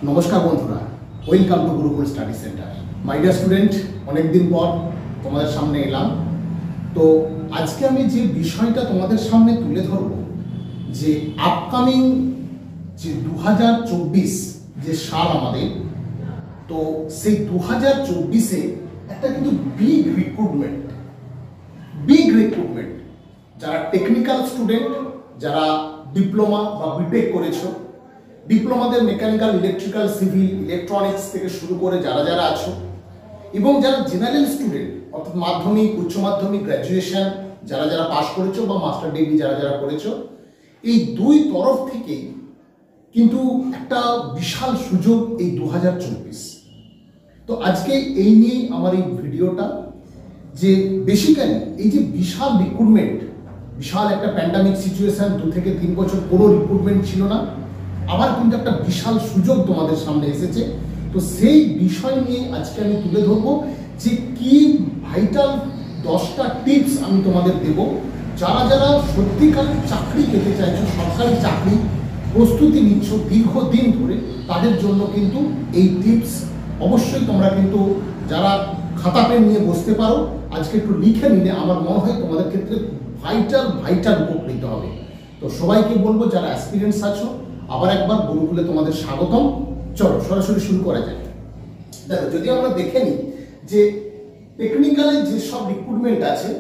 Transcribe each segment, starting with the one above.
নমস্কার বন্ধুরা, welcome to Gurukul study centre. My dear student, অনেকদিন পর তোমাদের সামনে এলাম। তো আজকে আমি যে বিষয়টা তোমাদের সামনে তুলে ধরব, যে আপকামিং যে 2024 যে সাল আমাদের, তো সেই 2024-এ একটা কিন্তু বিগ রিক্রুটমেন্ট যারা টেকনিক্যাল স্টুডেন্ট, যারা ডিপ্লোমা বা বিটেক করেছো, ডিপ্লোমাদের মেকানিক্যাল, ইলেকট্রিক্যাল, সিভিল, ইলেকট্রনিক্স থেকে শুরু করে যারা আছো, এবং যারা জেনারেল স্টুডেন্ট অর্থাৎ মাধ্যমিক, উচ্চ মাধ্যমিক, গ্র্যাজুয়েশন যারা পাস করেছো বা মাস্টার ডিগ্রি যারা করেছো, এই দুই তরফ থেকেই কিন্তু একটা বিশাল সুযোগ এই 2024। তো আজকে এই নিয়েই আমার এই ভিডিওটা, যে বেসিক্যালি এই যে বিশাল রিক্রুটমেন্ট, বিশাল একটা প্যান্ডামিক সিচুয়েশন, 2 থেকে 3 বছর কোনো রিক্রুটমেন্ট ছিল না, আবার কিন্তু একটা বিশাল সুযোগ তোমাদের সামনে এসেছে। তো সেই বিষয় নিয়ে আজকে আমি তুলে ধরবো যে কি ভাইটাল 10টা টিপস আমি তোমাদের দেব, যারা সত্যিকারের চাকরি পেতে চাইছো, সরকারি চাকরি প্রস্তুতি নিচ্ছ দীর্ঘদিন ধরে, তাদের জন্য কিন্তু এই টিপস অবশ্যই তোমরা কিন্তু যারা খাতা পেন নিয়ে বসতে পারো, আজকে একটু লিখে নিলে আমার মনে হয় তোমাদের ক্ষেত্রে ভাইটাল উপকৃত হবে। তো সবাইকে বলবো যারা এক্সপিরিয়েন্স আছো, আবার একবার গুরুকুলে তোমাদের স্বাগতম। চলো সরাসরি শুরু করা যায়। দেখো, যদি আমরা দেখে নিই যে টেকনিক্যালের যেসব রিক্রুটমেন্ট আছে,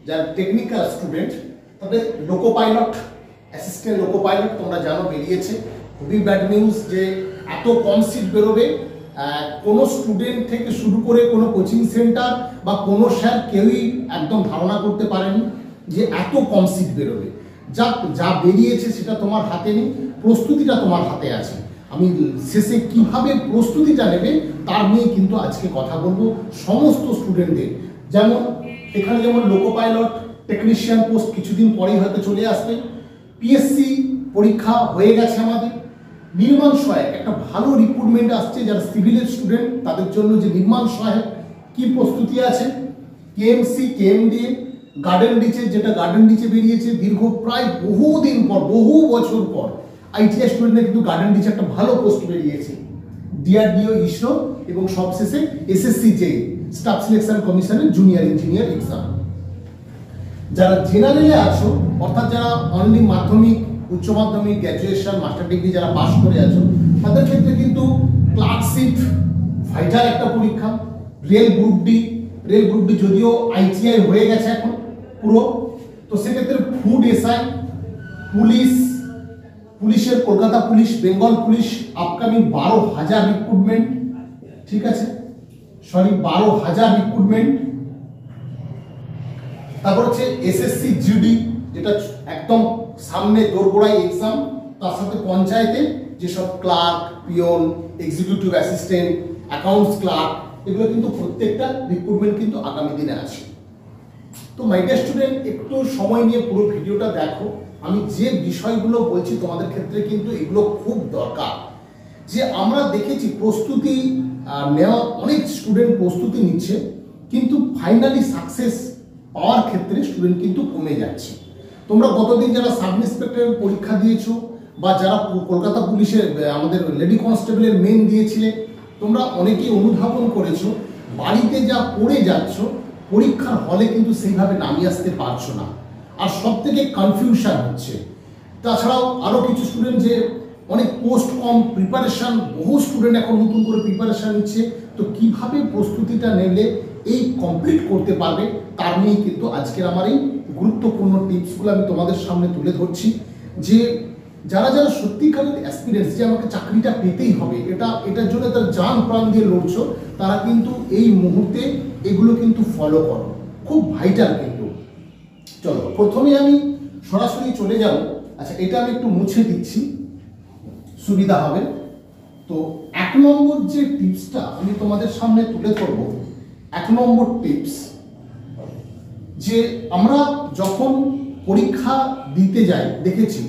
যারা টেকনিক্যাল স্টুডেন্ট, তাদের loco pilot, assistant loco pilot তোমরা জানো বেরিয়েছে। খুবই ব্যাড নিউজ যে এত কম সিট বেরোবে। কোনো স্টুডেন্ট থেকে শুরু করে কোনো কোচিং সেন্টার বা কোনো স্যার কেউই একদম ধারণা করতে পারেনি যে এত কম সিট বেরোবে। যা বেরিয়েছে সেটা তোমার হাতে নেই, প্রস্তুতিটা তোমার হাতে আছে। আমি শেষে কিভাবে প্রস্তুতিটা নেবে তার নিয়ে কিন্তু আজকে কথা বলবো সমস্ত স্টুডেন্টদের। এখানে যেমন লোকো পাইলট, টেকনিশিয়ান পোস্ট কিছুদিন পরেই হয়তো চলে আসবে। পিএসসি পরীক্ষা হয়ে গেছে আমাদের। নির্মাণ সহায়ক একটা ভালো রিক্রুটমেন্ট আসছে, যারা সিভিলের স্টুডেন্ট তাদের জন্য যে নির্মাণ সহায়ক কি প্রস্তুতি আছে। কেএমসি, কেএমডিএ, গার্ডেন রিচে, যেটা গার্ডেন রিচে বেরিয়েছে দীর্ঘ প্রায় বহুদিন পর, বহু বছর পর আইটিআই স্টুডেন্টদের কিন্তু গার্ডেন রিচে একটা ভালো পোস্ট বেরিয়েছে। ডিআরডিও, ইসরো এবং সবশেষে এসএসসি যে স্টাফ সিলেকশন কমিশনের জুনিয়র ইঞ্জিনিয়ার এক্সাম। যারা জেনারেলে আছো, অর্থাৎ যারা অনলি মাধ্যমিক, উচ্চ মাধ্যমিক, গ্র্যাজুয়েশন, মাস্টার ডিগ্রি যারা পাস করে আছো, তাদের ক্ষেত্রে কিন্তু ক্লার্কশিপ ভাইটাল একটা পরীক্ষা। রেল গ্রুপ ডি যদিও আইটিআই হয়ে গেছে এখন পুরো, তো সেক্ষেত্রে ফুড এসআই, পুলিশের Kolkata police, Bengal police upcoming 12,000 recruitment, ঠিক আছে, 12,000 রিক্রুটমেন্ট। তারপর হচ্ছে এসএসসি জিডি, যেটা একদম সামনে দোরগোড়ায় এক্সাম, তার সাথে পঞ্চায়েতে যেসব clerk, peon, executive assistant, accounts clerk, এগুলো কিন্তু প্রত্যেকটা রিক্রুটমেন্ট কিন্তু আগামী দিনে আছে। তো মাই ডিয়ার স্টুডেন্ট, একটু সময় নিয়ে পুরো ভিডিওটা দেখো। আমি যে বিষয়গুলো বলছি তোমাদের ক্ষেত্রে কিন্তু এগুলো খুব দরকার। যে আমরা দেখেছি প্রস্তুতি নেওয়া, অনেক স্টুডেন্ট প্রস্তুতি নিচ্ছে, কিন্তু ফাইনালি সাকসেস পাওয়ার ক্ষেত্রে স্টুডেন্ট কিন্তু কমে যাচ্ছে। তোমরা গতদিন যারা সাব ইন্সপেক্টরের পরীক্ষা দিয়েছো, বা যারা কলকাতা পুলিশের আমাদের লেডি কনস্টেবলের মেন দিয়েছিলে, তোমরা অনেকেই অনুধাবন করেছো বাড়িতে যা পড়ে যাচ্ছ, পরীক্ষার হলে কিন্তু সেইভাবে নামিয়ে আসতে পারছো না, আর সব থেকে কনফিউশন হচ্ছে। তাছাড়াও আরও কিছু স্টুডেন্ট যে অনেক পোস্ট কম, প্রিপারেশান, বহু স্টুডেন্ট এখন নতুন করে প্রিপারেশান নিচ্ছে। তো কিভাবে প্রস্তুতিটা নিলে এই কমপ্লিট করতে পারবে তার নিয়েই কিন্তু আজকের আমার এই গুরুত্বপূর্ণ টিপসগুলো আমি তোমাদের সামনে তুলে ধরছি। যে যারা সত্যিকারের এক্সপিরিয়েন্স, যে আমাকে চাকরিটা পেতেই হবে, এটার জন্য তারা জান প্রাণ দিয়ে লড়ছো, তারা কিন্তু এই মুহূর্তে এগুলো কিন্তু ফলো করো, খুব ভাইটাল কিন্তু। চলো প্রথমে আমি সরাসরি চলে যাব। আচ্ছা, এটা আমি একটু মুছে দিচ্ছি, সুবিধা হবে। তো 1 নম্বর যে টিপসটা আমি তোমাদের সামনে তুলে ধরবো, 1 নম্বর টিপস, যে আমরা যখন পরীক্ষা দিতে যাই দেখেছি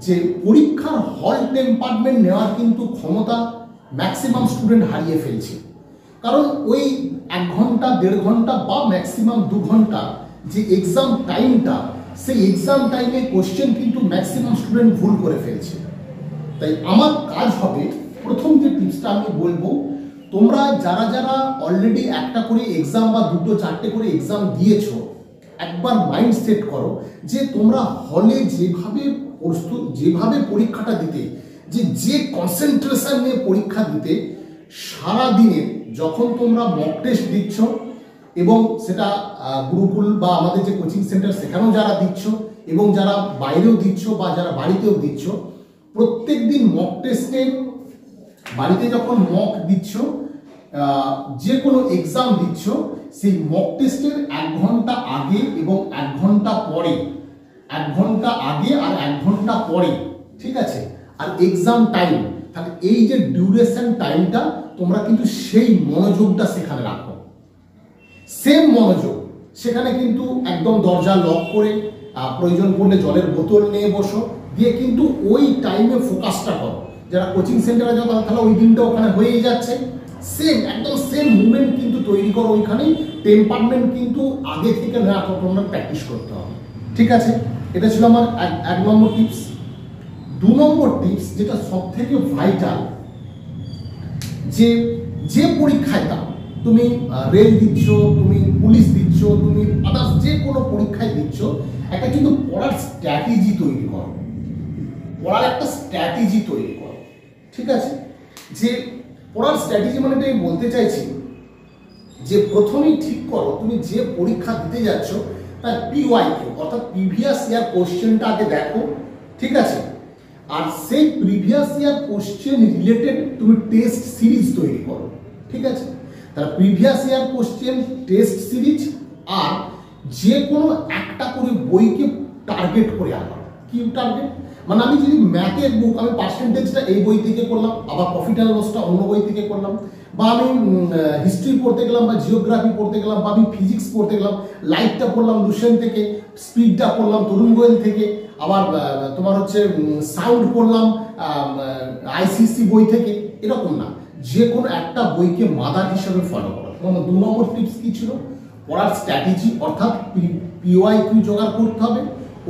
যে পরীক্ষার হল টেম্পারমেন্ট নেওয়ার কিন্তু ক্ষমতা ম্যাক্সিমাম স্টুডেন্ট হারিয়ে ফেলছে। কারণ ওই 1 ঘন্টা, 1.5 ঘন্টা বা ম্যাক্সিমাম 2 ঘন্টা যে এক্সাম টাইমটা, সেই এক্সাম টাইমে কোশ্চেন কিন্তু ম্যাক্সিমাম স্টুডেন্ট ভুল করে ফেলছে। তাই আমার কাজ হবে, প্রথম যে টিপসটা আমি বলবো, তোমরা যারা যারা অলরেডি একটা করে এক্সাম বা দুটো চারটে করে এক্সাম দিয়েছো, একবার মাইন্ড সেট করো যে তোমরা হলে যেভাবে পরীক্ষাটা দিতে, যে কনসেন্ট্রেশন নিয়ে পরীক্ষা দিতে, সারা দিনে যখন তোমরা মক টেস্ট দিচ্ছ এবং সেটা গুরুকুল বা আমাদের যে কোচিং সেন্টার সেখানেও যারা দিচ্ছ এবং যারা বাইরেও দিচ্ছ বা যারা বাড়িতেও দিচ্ছ, প্রত্যেক দিন মক টেস্টে বাড়িতে যখন মক দিচ্ছ, যে কোনো এক্সাম দিচ্ছ, সেই মক টেস্টের 1 ঘন্টা আগে এবং 1 ঘন্টা পরে, 1 ঘন্টা আগে আর 1 ঘন্টা পরে, ঠিক আছে? আর এক্সাম টাইম, তাহলে এই যে ডিউরেশন টাইমটা তোমরা কিন্তু সেই মনোযোগটা সেখানে রাখো, সেম মনোযোগ সেখানে কিন্তু একদম দরজা লক করে, প্রয়োজন পড়লে জলের বোতল নিয়ে বসো, দিয়ে কিন্তু ওই টাইমে ফোকাসটা করো। যারা কোচিং সেন্টারে যাও তাহলে ওই দিনটা ওখানে হয়েই যাচ্ছে, সেম একদম সেম মুভমেন্ট কিন্তু তৈরি করো ওইখানেই। টেম্পারমেন্ট কিন্তু আগে থেকে না তোমরা প্র্যাকটিস করতে হবে, ঠিক আছে? এটা ছিল আমার 1 নম্বর টিপস। 2 নম্বর টিপস, যেটা সব থেকে ভাইটাল, যে পরীক্ষায় দাও, তুমি রেল দিচ্ছ, তুমি পুলিশ দিচ্ছ, তুমি আদার্স যে কোনো পরীক্ষায় দিচ্ছ, একটা কিন্তু পড়ার স্ট্র্যাটেজি তৈরি করো, পড়ার একটা স্ট্র্যাটেজি তৈরি করো, ঠিক আছে? যে পড়ার স্ট্র্যাটেজি মানে আমি বলতে চাইছি যে প্রথমেই ঠিক করো তুমি যে পরীক্ষা দিতে যাচ্ছ তার পিওয়াইকিউ অর্থাৎ প্রিভিয়াস ইয়ার কোশ্চেনটা আগে দেখো, ঠিক আছে? আর সেই প্রিভিয়াস ইয়ার কোশ্চেন রিলেটেড তুমি টেস্ট সিরিজ তৈরি করো, ঠিক আছে? তার previous year question test series, আর যে কোনো একটা করে বইকে টার্গেট করে আঁকা। কি টার্গেট? মানে আমি যদি ম্যাথের বুক, আমি পার্সেন্টেজটা এই বই থেকে করলাম, আবার প্রফিট অ্যান্ড লসটা অন্য বই থেকে করলাম, বা আমি হিস্ট্রি পড়তে গেলাম বা জিওগ্রাফি পড়তে গেলাম, বা আমি ফিজিক্স পড়তে গেলাম, লাইটটা পড়লাম লুসেন থেকে, স্পিডটা পড়লাম তরুণ গোয়েল থেকে, আবার তোমার হচ্ছে সাউন্ড পড়লাম আইসিসি বই থেকে, এরকম না, যে কোনো একটা বইকে মাদার হিসেবে ফলো করো। 2 নম্বর টিপস কি ছিল? পড়ার স্ট্র্যাটেজি অর্থাৎ পিওয়াইকিউ জোগাড় করতে হবে,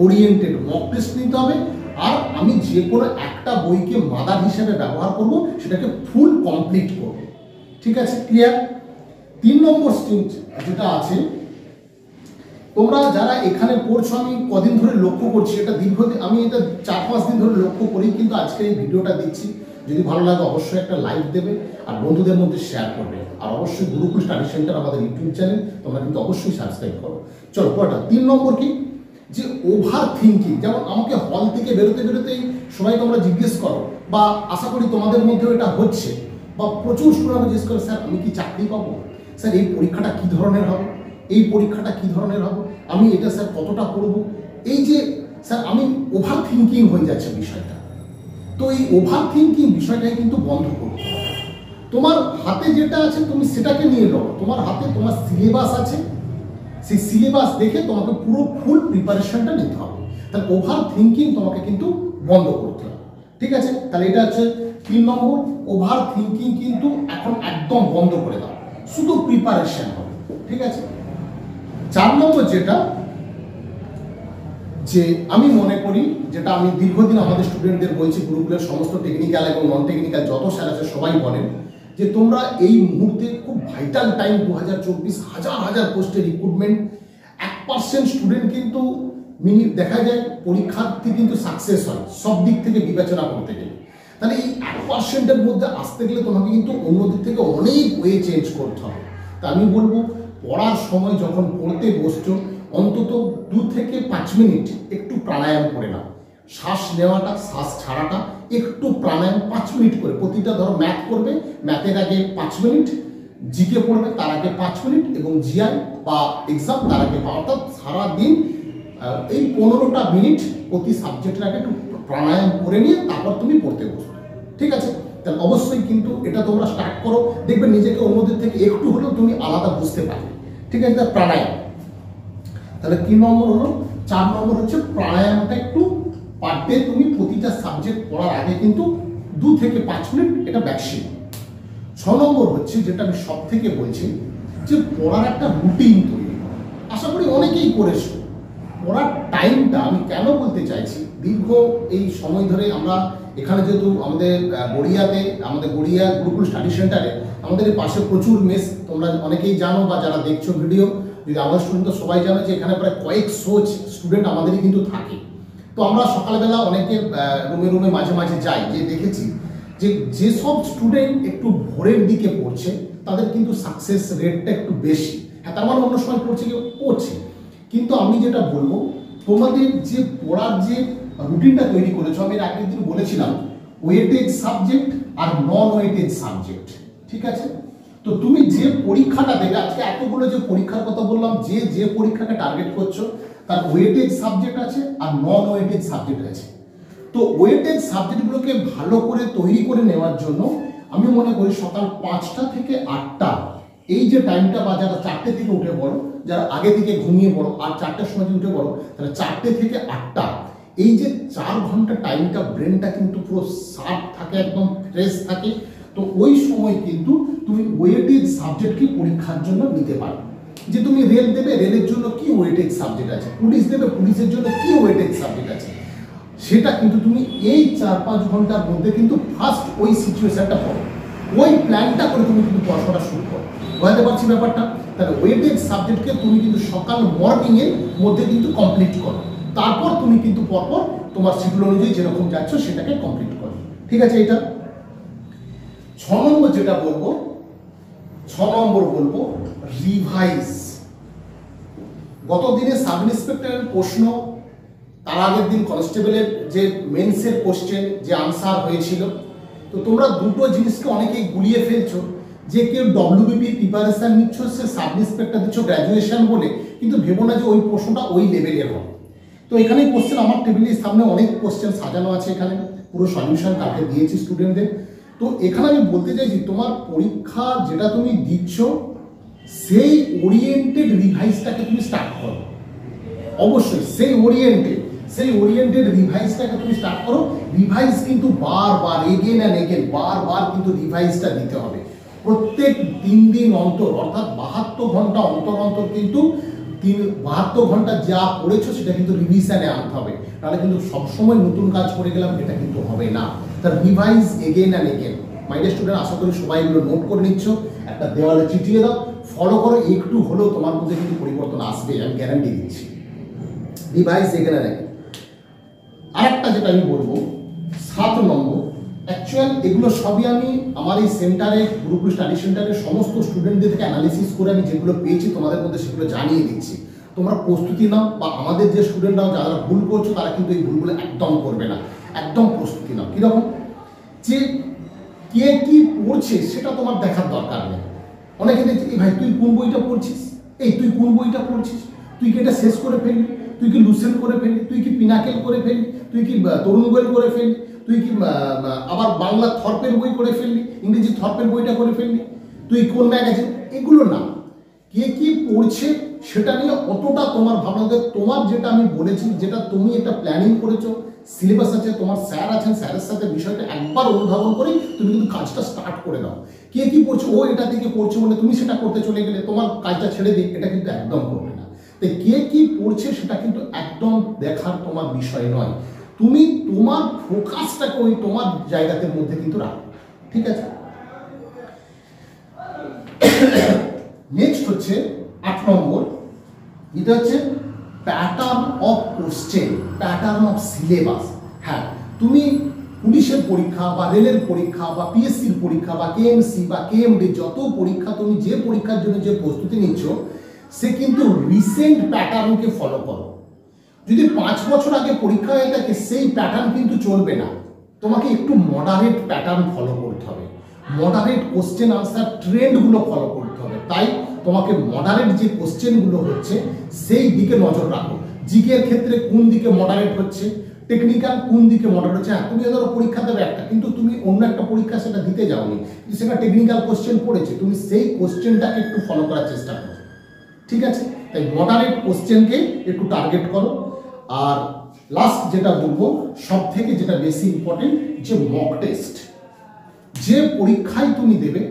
ওরিয়েন্টেড মক টেস্ট নিতে হবে, আর আমি যে কোনো একটা বইকে মাদার হিসেবে ব্যবহার করব, সেটাকে ফুল কমপ্লিট করব, ঠিক আছে? ক্লিয়ার? 3 নম্বর স্টেজ যেটা আছে, তোমরা যারা এখানে পড়ছো, আমি কদিন ধরে লক্ষ্য করছি, এটা দীর্ঘদিন, আমি এটা 4-5 দিন ধরে লক্ষ্য করি, কিন্তু আজকে এই ভিডিওটা দিচ্ছি। যদি ভালো লাগে অবশ্যই একটা লাইক দেবে আর বন্ধুদের মধ্যে শেয়ার করবে, আর অবশ্যই গুরুকুল স্টাডি সেন্টার আমাদের ইউটিউব চ্যানেল তোমরা কিন্তু অবশ্যই সাবস্ক্রাইব করো। চলো পড়াটা 3 নম্বর কি? যে ওভার থিঙ্কিং। যেমন আমাকে হল থেকে বেরোতে বেরোতেই সবাই তোমরা জিজ্ঞেস করো, বা আশা করি তোমাদের মধ্যেও এটা হচ্ছে, বা প্রচুর স্টুডেন্ট জিজ্ঞেস করে, স্যার আমি কি চাকরি পাবো? স্যার এই পরীক্ষাটা কী ধরনের হবে? এই পরীক্ষাটা কী ধরনের হবে? আমি এটা স্যার কতটা পড়বো? এই যে স্যার আমি ওভার থিঙ্কিং হয়ে যাচ্ছে বিষয়টা। তো এই ওভার থিঙ্কিং বিষয়টাই কিন্তু বন্ধ করতে হবে। তোমার হাতে যেটা আছে তুমি সেটাকে নিয়ে নাও, তোমার হাতে তোমার সিলেবাস আছে, সেই সিলেবাস দেখে তোমাকে পুরো ফুল প্রিপারেশনটা নিতে হবে। তাহলে ওভার থিঙ্কিং তোমাকে কিন্তু বন্ধ করতে হবে, ঠিক আছে? তাহলে এটা হচ্ছে 3 নম্বর, ওভার থিঙ্কিং কিন্তু এখন একদম বন্ধ করে দাও, শুধু প্রিপারেশন হবে, ঠিক আছে? 4 নম্বর যেটা, যে আমি মনে করি, যেটা আমি দীর্ঘদিন আমাদের স্টুডেন্টদের বলছি, গুরুকুলের সমস্ত টেকনিক্যাল এবং নন টেকনিক্যাল যত স্যার আছে সবাই বলেন যে তোমরা এই মুহূর্তে খুব ভাইটাল টাইম, 2024 হাজার পোস্টের রিক্রুটমেন্ট, 1% স্টুডেন্ট কিন্তু দেখা যায় পরীক্ষার্থী কিন্তু সাকসেস হয় সব দিক থেকে বিবেচনা করতে গেলে। তাহলে এই 1%-এর মধ্যে আসতে গেলে তোমাকে কিন্তু অন্য দিক থেকে অনেক ওয়ে চেঞ্জ করতে হবে। তা আমি বলবো, পড়ার সময় যখন পড়তে বসছো, অন্তত 2 থেকে 5 মিনিট একটু প্রাণায়াম করে নাও। শ্বাস নেওয়াটা, শ্বাস ছাড়াটা, একটু প্রাণায়াম 5 মিনিট করে। প্রতিটা ধরো ম্যাথ করবে, ম্যাথের আগে 5 মিনিট, জিকে পড়বে তার আগে 5 মিনিট, এবং জিআই বা এক্সাম তার আগে, অর্থাৎ সারাদিন এই 15টা মিনিট প্রতি সাবজেক্টের আগে একটু প্রাণায়াম করে নিয়ে তারপর তুমি পড়তে বসবে, ঠিক আছে? তাহলে অবশ্যই কিন্তু এটা তোমরা স্টার্ট করো, দেখবে নিজেকে অন্যদের থেকে একটু হলেও তুমি আলাদা বুঝতে পারবে, ঠিক আছে? প্রাণায়াম। তাহলে 3 নম্বর হলো। 4 নম্বর হচ্ছে প্রাণায়ামটা একটু পার ডে তুমি প্রতিটা সাবজেক্ট পড়ার আগে কিন্তু 2 থেকে 5 মিনিট এটা ব্যাকসিন। 6 নম্বর হচ্ছে, যেটা আমি সব থেকে বলছি, যে পড়ার একটা রুটিন তৈরি করা। আশা করি অনেকেই করেছো। পড়ার টাইমটা আমি কেন বলতে চাইছি, দীর্ঘ এই সময় ধরে আমরা এখানে যেহেতু আমাদের গড়িয়াতে, আমাদের গড়িয়া গুরুকুল স্টাডি সেন্টারে আমাদের পাশে প্রচুর মেস, তোমরা অনেকেই জানো বা যারা দেখছো ভিডিও, যদি আমাদের স্টুডেন্ট তো সবাই জানো যে এখানে প্রায় কয়েকশো স্টুডেন্ট আমাদেরই কিন্তু থাকে। তো আমরা সকালবেলা অনেকে রুমে রুমে মাঝে মাঝে যাই, যে দেখেছি যে যেসব স্টুডেন্ট একটু ভোরের দিকে পড়ছে তাদের কিন্তু সাকসেস রেটটা একটু বেশি। হ্যাঁ, তার মানে অন্য সময় পড়ছে কেউ পড়ছে, কিন্তু আমি যেটা বলবো তোমাদের যে পড়ার যে রুটিনটা তৈরি করেছো, আমি এর আগের দিন বলেছিলাম ওয়েটেজ সাবজেক্ট আর নন ওয়েটেজ সাবজেক্ট, ঠিক আছে? তো তুমি যে পরীক্ষাটা দেবে, আজকে এতগুলো যে পরীক্ষার কথা বললাম, যে যে পরীক্ষাকে টার্গেট করছো তার ওয়েটেজ সাবজেক্ট আছে আর নন ওয়েটেজ সাবজেক্ট আছে। তো ওয়েটেজ সাবজেক্টগুলোকে ভালো করে তৈরি করে নেওয়ার জন্য আমি মনে করি সকাল 5টা থেকে 8টা এই যে টাইমটা, বা যারা 4টে থেকে উঠে পড়ো, যারা আগে থেকে ঘুমিয়ে পড়ো আর 4টার সময় উঠে পড়ো, তাহলে 4টে থেকে 8টা এই যে 4 ঘন্টা টাইমটা ব্রেনটা কিন্তু পুরো শার্প থাকে, একদম ফ্রেশ থাকে। তো ওই সময় কিন্তু তুমি ওয়েটেজ সাবজেক্টকে পরীক্ষার জন্য নিতে পারো। যে তুমি রেল দেবে, রেলের জন্য কি ওয়েটেজ সাবজেক্ট আছে, পুলিশ দেবে, পুলিশের জন্য কি ওয়েটেজ সাবজেক্ট আছে, সেটা কিন্তু তুমি এই 4-5 ঘন্টার মধ্যে কিন্তু ফার্স্ট ওই সিচুয়েশনটা পড়ো, ওই প্ল্যানটা করে তুমি কিন্তু পড়াশোনা শুরু করো। বুঝতে পারছি ব্যাপারটা? তাহলে ওয়েটেজ সাবজেক্টকে তুমি কিন্তু সকাল মর্নিং এর মধ্যে কিন্তু কমপ্লিট করো, তারপর তুমি কিন্তু পরপর তোমার শিডিউল অনুযায়ী যেরকম যাচ্ছ সেটাকে কমপ্লিট করো, ঠিক আছে? এটা 6 নম্বর যেটা বলবো, 6 নম্বর বলবো রিভাইজ। গত দিনে সাব ইন্সপেক্টরের প্রশ্ন, তার আগের দিন কনস্টেবলের যে মেন্সের কোশ্চেন যে আনসার হয়েছিল, তো তোমরা দুটো জিনিসকে অনেকেই গুলিয়ে ফেলছো, যে কেউ ডব্লিউবিপি প্রিপারেশন নিচ্ছ, সে সাব ইন্সপেক্টর দিচ্ছ গ্র্যাজুয়েশন বলে, কিন্তু ভেবো না যে ওই প্রশ্নটা ওই লেভেলের হবে। তো এখানে কোশ্চেন আমার টেবিলের সামনে অনেক কোশ্চেন সাজানো আছে, এখানে পুরো সলিউশন কালকে দিয়েছি স্টুডেন্টদের। তো এখানে আমি বলতে চাইছি তোমার পরীক্ষা যেটা তুমি দিচ্ছ সেই ওরিয়েন্টেড রিভাইজটাকে তুমি স্টার্ট করো, অবশ্যই সেই ওরিয়েন্টেড রিভাইজটাকে তুমি স্টার্ট করো। রিভাইজ কিন্তু বারবার এগেন অ্যান্ড এগেন বারবার কিন্তু রিভাইজটা দিতে হবে, প্রত্যেক 3 দিন অন্তর, অর্থাৎ 72 ঘন্টা অন্তর অন্তর কিন্তু 72 ঘন্টা যা পড়েছো সেটা কিন্তু রিভিশনে আনতে হবে, তাহলে কিন্তু সবসময় নতুন কাজ করে গেলাম এটা কিন্তু হবে না। তার revise again and again. My dear student, আশা করি সবাই এগুলো নোট করে নিচ্ছ, একটা দেওয়ালে চিটিয়ে দাও, ফলো করো, একটু হলেও তোমার মধ্যে কিন্তু পরিবর্তন আসবে, আমি গ্যারান্টি দিচ্ছি। Revise again and again. আরেকটা যেটা আমি বলবো 7 নম্বর, অ্যাকচুয়াল এগুলো সবই আমি আমার এই সেন্টারে, গুরুকুল স্টাডি সেন্টারে সমস্ত স্টুডেন্টদের থেকে অ্যানালিসিস করে আমি যেগুলো পেয়েছি তোমাদের মধ্যে সেগুলো জানিয়ে দিচ্ছি। তোমরা প্রস্তুতি নাও, বা আমাদের যে স্টুডেন্টরাও যারা ভুল করছো তারা কিন্তু এই ভুলগুলো একদম করবে না, একদম প্রস্তুতি নাও। কীরকম? যে কে কি পড়ছে সেটা তোমার দেখার দরকার নেই। অনেকে দেখছি, এই ভাই তুই কোন বইটা পড়ছিস, এই তুই কোন বইটা পড়ছিস, তুই কি এটা শেষ করে ফেলবি, তুই কি লুসেন করে ফেলবি, তুই কি পিনাকেল করে ফেলবি, তুই কি তরুণ গোয়েল করে ফেলবি, তুই কি আবার বাংলা থর্পের বই করে ফেলবি, ইংরেজি থর্পের বইটা করে ফেলবি, তুই কোন ম্যাগাজিন, এগুলো না। কে কি পড়ছে সেটা নিয়ে অতটা তোমার ভাবনা, তোমার যেটা আমি বলেছি, যেটা তুমি একটা প্ল্যানিং করেছো, সিলেবাস আছে, তোমার স্যার আছেন, স্যারের সাথে বিষয়টা একবার অনুধাবন করে তুমি কিন্তু কাজটা স্টার্ট করে দাও। কে কি পড়ছে, ও এটা থেকে পড়ছে বলে তুমি সেটা করতে চলে গেলে তোমার কাজটা ছেড়ে দিই, এটা কিন্তু একদম করবে না। তাই কে কি পড়ছে সেটা কিন্তু একদম দেখার তোমার বিষয় নয়, তুমি তোমার ফোকাসটাকে ওই তোমার জায়গাতে মধ্যে কিন্তু রাখো, ঠিক আছে? নেক্সট হচ্ছে 8 নম্বর, এটা হচ্ছে pattern of question, pattern of syllabus. হ্যাঁ, তুমি পুলিশের পরীক্ষা বা রেলের পরীক্ষা বা পিএসসির পরীক্ষা বা কেএমসি বা কেএমডি যত পরীক্ষা, তুমি যে পরীক্ষার জন্য যে প্রস্তুতি নিচ্ছ সে কিন্তু রিসেন্ট প্যাটার্নকে ফলো করো। যদি 5 বছর আগে পরীক্ষা হয়ে থাকে সেই প্যাটার্ন কিন্তু চলবে না, তোমাকে একটু মডারেট প্যাটার্ন ফলো করতে হবে, মডারেট কোশ্চেন আনসার ট্রেন্ডগুলো ফলো করতে হবে। তাই তোমাকে মডারেট যে কোশ্চেনগুলো হচ্ছে সেই দিকে নজর রাখো। জিকের ক্ষেত্রে কোন দিকে মডারেট হচ্ছে, টেকনিক্যাল কোন দিকে মডারেট হচ্ছে। হ্যাঁ, তুমি ধরো পরীক্ষা দেবে একটা, কিন্তু তুমি অন্য একটা পরীক্ষা সেটা দিতে যাওনি, কিন্তু সেটা টেকনিক্যাল কোশ্চেন পড়েছে, তুমি সেই কোশ্চেনটাকে একটু ফলো করার চেষ্টা করো, ঠিক আছে? তাই মডারেট কোশ্চেনকে একটু টার্গেট করো। আর লাস্ট যেটা বলবো, সব থেকে যেটা বেশি ইম্পর্টেন্ট, যে মক টেস্ট। যে পরীক্ষায় তুমি দেবে,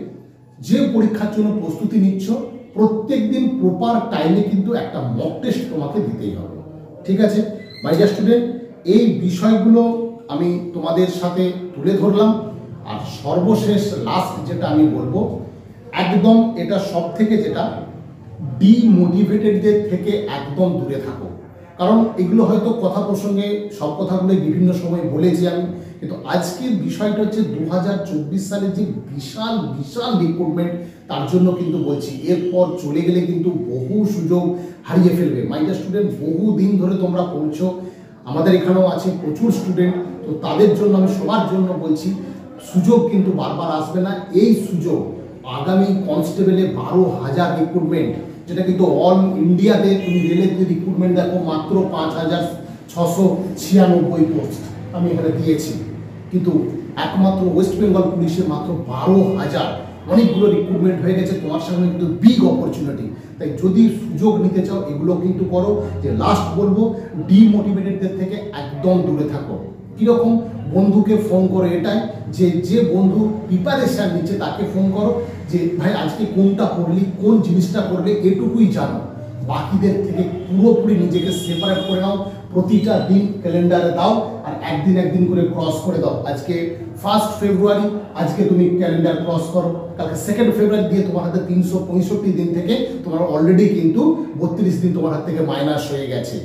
যে পরীক্ষার জন্য প্রস্তুতি নিচ্ছ, প্রত্যেক দিন প্রপার টাইমে কিন্তু একটা মক টেস্ট তোমাকে দিতেই হবে, ঠিক আছে? মাই ডিয়ার স্টুডেন্ট, এই বিষয়গুলো আমি তোমাদের সাথে তুলে ধরলাম। আর সর্বশেষ লাস্ট যেটা আমি বলবো, একদম এটা সব থেকে যেটা ডিমোটিভেটেডদের থেকে একদম দূরে থাকো। কারণ এগুলো হয়তো কথা প্রসঙ্গে সব কথাগুলো বিভিন্ন সময় বলেছি আমি, কিন্তু আজকের বিষয়টা হচ্ছে 2024 সালে যে বিশাল বিশাল রিক্রুটমেন্ট, তার জন্য কিন্তু বলছি। এরপর চলে গেলে কিন্তু বহু সুযোগ হারিয়ে ফেলবে। মাই ডিয়ার স্টুডেন্ট, বহু দিন ধরে তোমরা পড়ছো, আমাদের এখানেও আছে প্রচুর স্টুডেন্ট, তো তাদের জন্য আমি সবার জন্য বলছি, সুযোগ কিন্তু বারবার আসবে না। এই সুযোগ আগামী কনস্টেবলে 12,000 রিক্রুটমেন্ট, যেটা কিন্তু অল ইন্ডিয়াতে তুমি রেলের যে রিক্রুটমেন্ট দেখো মাত্র 5,696 পোস্ট আমি এখানে দিয়েছি, কিন্তু একমাত্র ওয়েস্ট বেঙ্গল পুলিশের মাত্র 12,000। অনেকগুলো রিক্রুটমেন্ট হয়ে গেছে, তোমার সামনে কিন্তু বিগ অপরচুনিটি। তাই যদি সুযোগ নিতে চাও এগুলো কিন্তু করো। যে লাস্ট বলবো, ডিমোটিভেটেডদের থেকে একদম দূরে থাকো। কীরকম? বন্ধুকে ফোন করো, এটাই যে বন্ধু প্রিপারেশান নিচ্ছে তাকে ফোন করো, যে ভাই আজকে কোনটা করলি, কোন জিনিসটা করলে, এটুকুই জানো। বাকিদের থেকে পুরোপুরি নিজেকে সেপারেট করে নাও। প্রতিটা দিন ক্যালেন্ডারে দাও, আর একদিন করে ক্রস করে দাও। আজকে 1 ফেব্রুয়ারি, আজকে তুমি ক্যালেন্ডার ক্রস করো, কালকে 2 ফেব্রুয়ারি দিয়ে তোমার হাতে 365 দিন থেকে তোমার অলরেডি কিন্তু 32 দিন তোমার হাত থেকে মাইনাস হয়ে গেছে।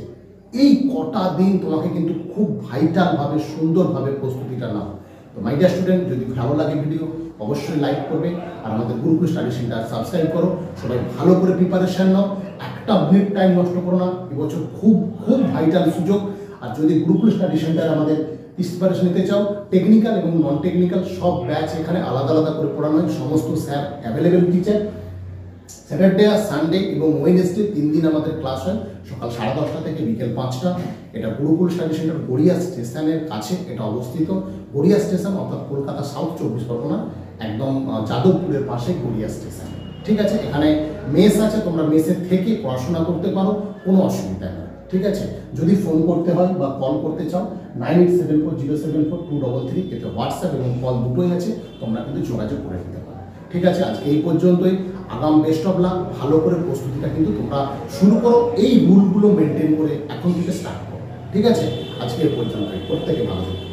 এই কটা দিন তোমাকে কিন্তু খুব ভাইটালভাবে সুন্দরভাবে প্রস্তুতিটা নাও। তো মাই ডিয়ার স্টুডেন্ট, যদি ভালো লাগে ভিডিও অবশ্যই লাইক করবে, আর আমাদের গুরুকুল স্টাডি সেন্টার সাবস্ক্রাইব করো। সবাই ভালো করে প্রিপারেশন নাও, একটা মিনিট টাইম নষ্ট করো না। এবছর খুব খুব ভাইটাল সুযোগ। আর যদি গুরুকুল স্টাডি সেন্টার আমাদের প্রিপারেশন নিতে চাও, টেকনিক্যাল এবং নন টেকনিক্যাল সব ব্যাচ এখানে আলাদা আলাদা করে পড়ানো হয়। সমস্ত স্যার অ্যাভেলেবেল টিচার। স্যাটারডে আর সানডে এবং ওয়েডনেসডে 3 দিন আমাদের ক্লাস হয়, সকাল 10:30 থেকে বিকেল 5টা। এটা গুরুকুল স্টাডি সেন্টার গড়িয়া স্টেশনের কাছে এটা অবস্থিত। গড়িয়া স্টেশন অর্থাৎ কলকাতা সাউথ 24 পরগনা, একদম যাদবপুরের পাশে গড়িয়া স্টেশন। ঠিক আছে, এখানে মেস আছে, তোমরা মেসের থেকে পড়াশোনা করতে পারো, কোনো অসুবিধা নেই। ঠিক আছে, যদি ফোন করতে হয় বা কল করতে চাও 9874074233, এতে হোয়াটসঅ্যাপ এবং কল দুটোই আছে, তোমরা কিন্তু যোগাযোগ করে নিতে পারো। ঠিক আছে, আজকে এই পর্যন্তই। আগাম বেস্ট অফ লাক। ভালো করে প্রস্তুতিটা কিন্তু তোমরা শুরু করো, এই রুলগুলো মেনটেন করে এখন থেকে স্টার্ট করো। ঠিক আছে, আজকে এই পর্যন্তই। প্রত্যেকে ভালো থাকো।